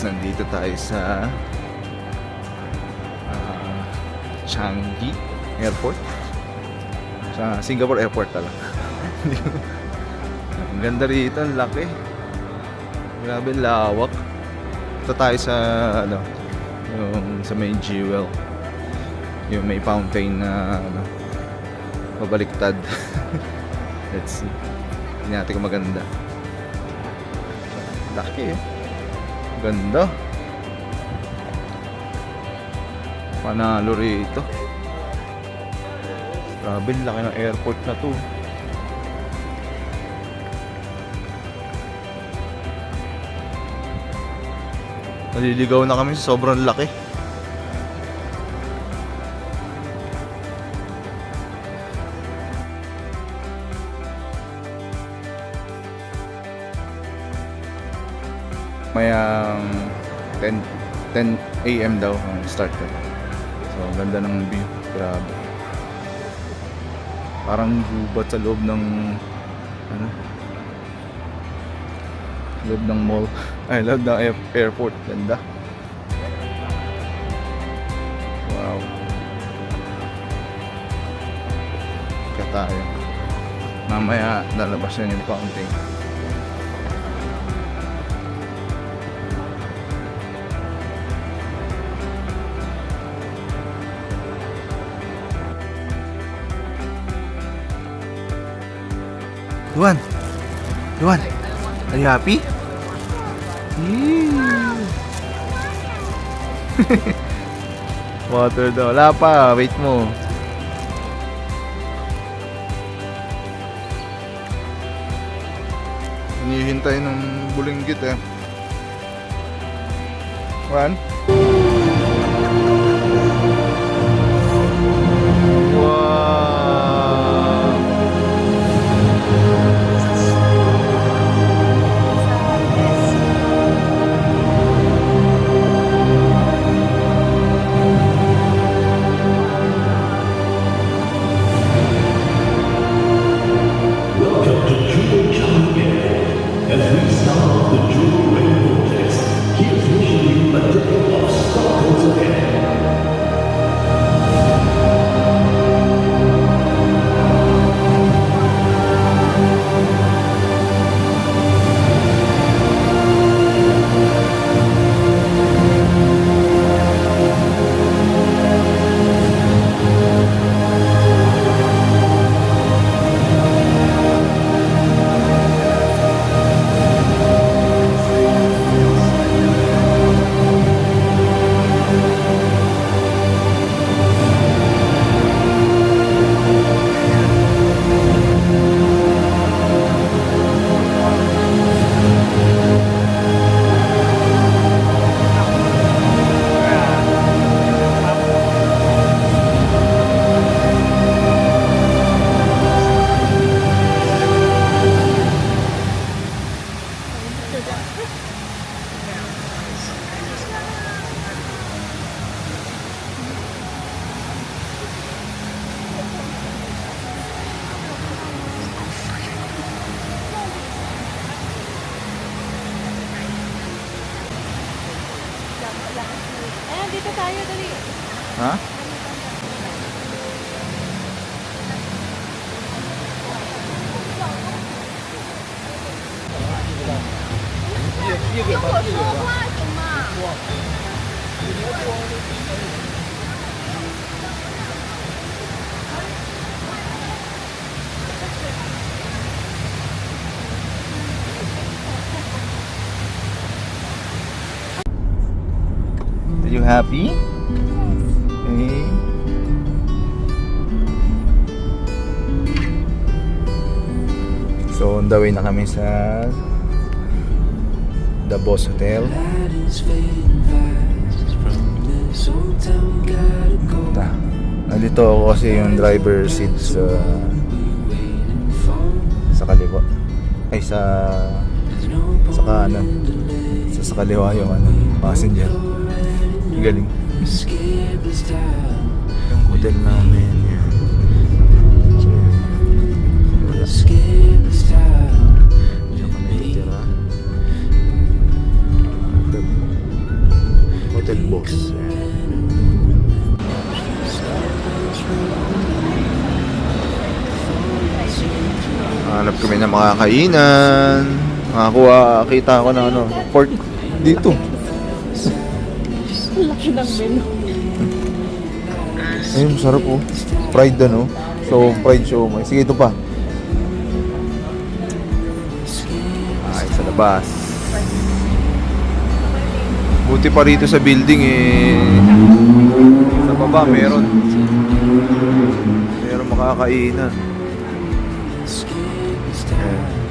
guys, nandito tayo sa Changi Airport. Sa Singapore Airport talaga. Ang ganda rito, ang laki. Grabe lawak. Ito tayo sa yung sa may Jewel. Yung may fountain na pabaliktad. Let's see. Hindi natin kung maganda. Laki eh. Ganda. Panalo rito. Grabe, laki ng airport na to. Naliligaw na kami sa sobrang laki. May 10 AM daw ang start ko. So, ang ganda ng view. Grabe. Parang gubat sa loob ng loob ng mall. Ay, loob ng airport. Ganda. Wow. Kaya tayo. Mamaya lalabas na yung counting. Luan! Luan! Are you happy? Water daw. Wala pa. Wait mo. Hinihintay ng bulinggit eh. Luan? Dito tayo, dali. Ha? Are you happy? Okay. So on the way na kami sa The Boss Hotel. Nandito ako kasi yung driver seat sa kaliwa. Ay sa kanan. Sa kaliwa yung passenger. Galing. Yung hotel namin yan. Diyan kami titira. boss. Hanap kami ng mga kainan. Makakuha, kita ako ng ano, pork dito. Laki ng menu. Ayun, sarap oh. Fried ano. So, fried siomai. Sige, ito pa. Ay, sa labas. Buti pa rito sa building eh. Sa baba meron. Meron makakainan. Ayan.